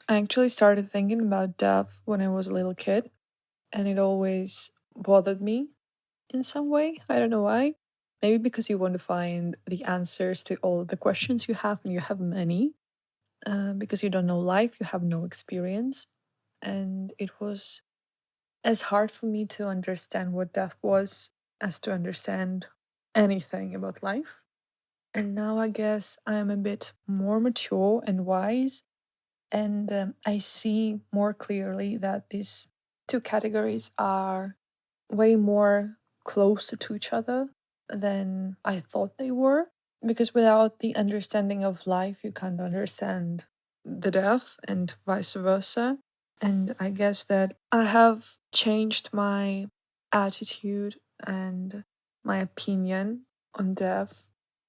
I actually started thinking about death when I was a little kid, and it always bothered me in some way. I don't know why. Maybe because you want to find the answers to all the questions you have, and you have many. Because you don't know life, you have no experience. And it was as hard for me to understand what death was as to understand anything about life. And now I guess I am a bit more mature and wise, and I see more clearly that these two categories are way more closer to each other than I thought they were. Because without the understanding of life, you can't understand the death and vice versa. And I guess that I have changed my attitude and my opinion on death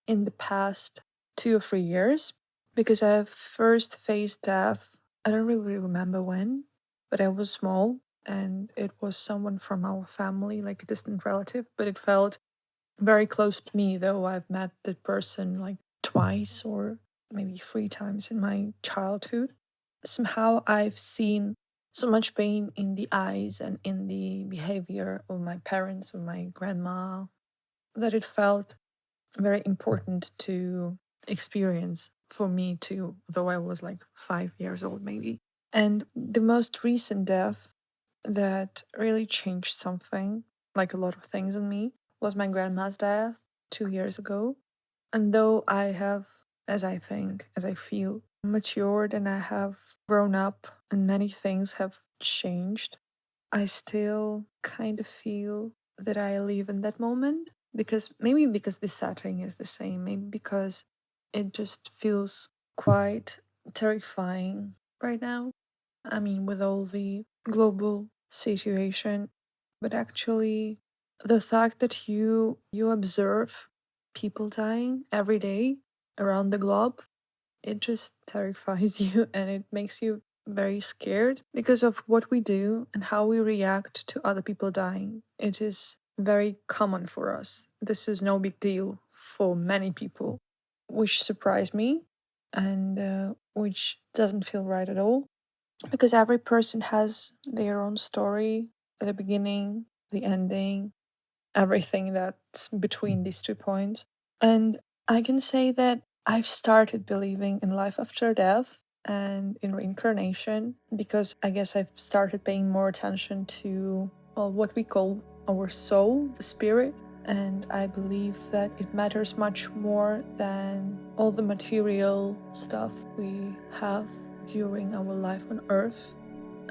in the past 2 or 3 years, because I first faced death. I don't really remember when, but I was small and it was someone from our family, like a distant relative, but it felt very close to me, though I've met the person like twice or maybe 3 times in my childhood. Somehow I've seen so much pain in the eyes and in the behavior of my parents, of my grandma, that it felt very important to experience for me too, though I was like 5 years old maybe. And the most recent death that really changed something, like a lot of things in me, was my grandma's death 2 years ago. And though I have, as I think, as I feel, matured and I have grown up and many things have changed, I still kind of feel that I live in that moment, because maybe because the setting is the same, maybe because it just feels quite terrifying right now. I mean, with all the global situation, but actually the fact that you observe people dying every day around the globe, it just terrifies you and it makes you very scared because of what we do and how we react to other people dying. It is very common for us. This is no big deal for many people, which surprised me and which doesn't feel right at all, because every person has their own story, the beginning, the ending, everything that's between these 2 points. And I can say that I've started believing in life after death and in reincarnation, because I guess I've started paying more attention to, well, what we call our soul, the spirit. And I believe that it matters much more than all the material stuff we have during our life on earth.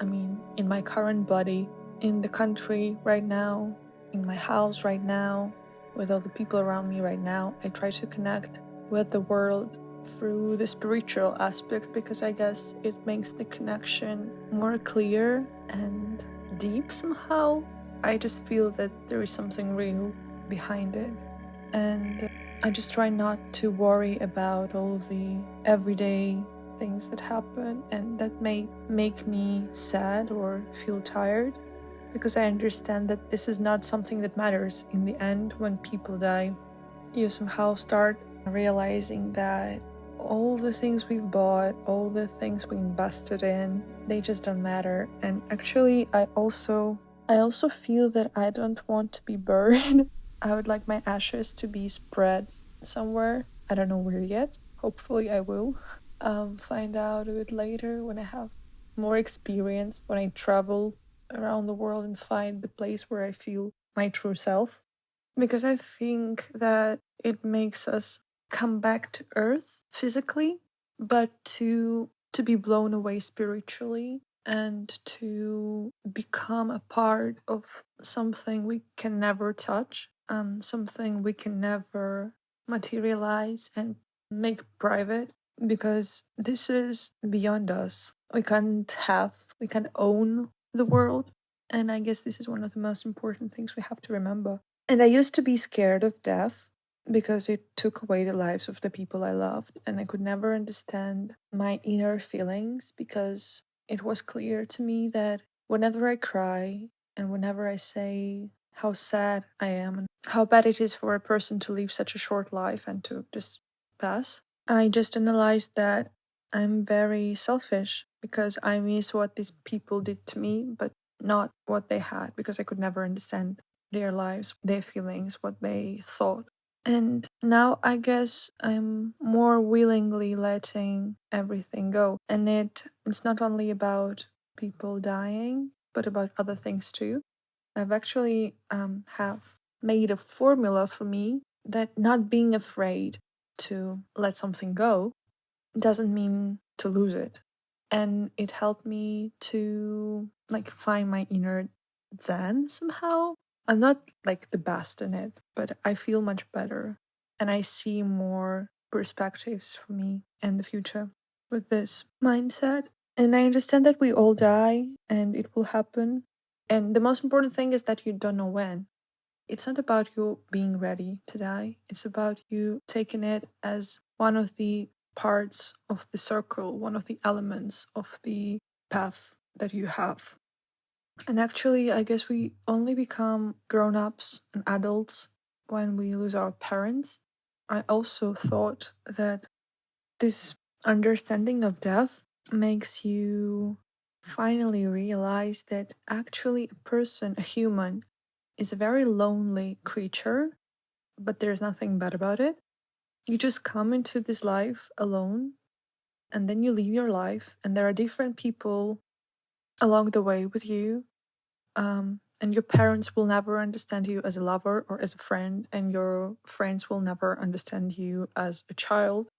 I mean, in my current body, in the country right now, in my house right now, with all the people around me right now, I try to connect with the world through the spiritual aspect, because I guess it makes the connection more clear and deep somehow. I just feel that there is something real behind it. And I just try not to worry about all the everyday things that happen and that may make me sad or feel tired, because I understand that this is not something that matters in the end. When people die, you somehow start realizing that all the things we've bought, all the things we invested in, they just don't matter. And actually, I also feel that I don't want to be buried. I would like my ashes to be spread somewhere. I don't know where yet. Hopefully I will find out a bit later when I have more experience, when I travel around the world and find the place where I feel my true self. Because I think that it makes us come back to earth physically, but to be blown away spiritually and to become a part of something we can never touch, something we can never materialize and make private, because this is beyond us. We can't own the world, and I guess this is one of the most important things we have to remember. And I used to be scared of death because it took away the lives of the people I loved, and I could never understand my inner feelings, because it was clear to me that whenever I cry and whenever I say how sad I am and how bad it is for a person to live such a short life and to just pass, I just analyzed that I'm very selfish because I miss what these people did to me, but not what they had, because I could never understand their lives, their feelings, what they thought. And now I guess I'm more willingly letting everything go. And it's not only about people dying, but about other things too. I've actually have made a formula for me that not being afraid to let something go doesn't mean to lose it. And it helped me to like find my inner zen somehow. I'm not like the best in it, but I feel much better and I see more perspectives for me and the future with this mindset. And I understand that we all die and it will happen. And the most important thing is that you don't know when. It's not about you being ready to die. It's about you taking it as one of the parts of the circle, one of the elements of the path that you have. And actually, I guess we only become grown ups and adults when we lose our parents. I also thought that this understanding of death makes you finally realize that actually a person, a human, is a very lonely creature, but there's nothing bad about it. You just come into this life alone and then you leave your life, and there are different people along the way with you. And your parents will never understand you as a lover or as a friend, and your friends will never understand you as a child,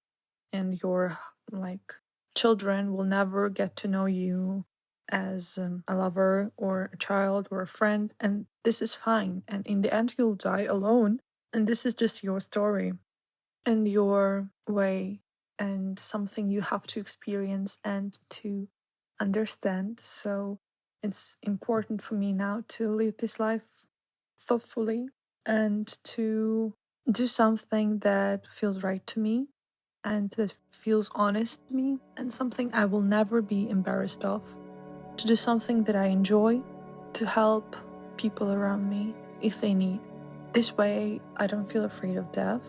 and your like children will never get to know you as a lover or a child or a friend, and this is fine. And in the end, you'll die alone, and this is just your story and your way, and something you have to experience and to understand. So it's important for me now to live this life thoughtfully and to do something that feels right to me and that feels honest to me, and something I will never be embarrassed of. To do something that I enjoy, to help people around me if they need. This way, I don't feel afraid of death.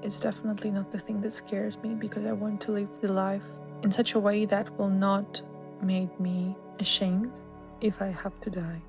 It's definitely not the thing that scares me, because I want to live the life in such a way that will not make me ashamed if I have to die.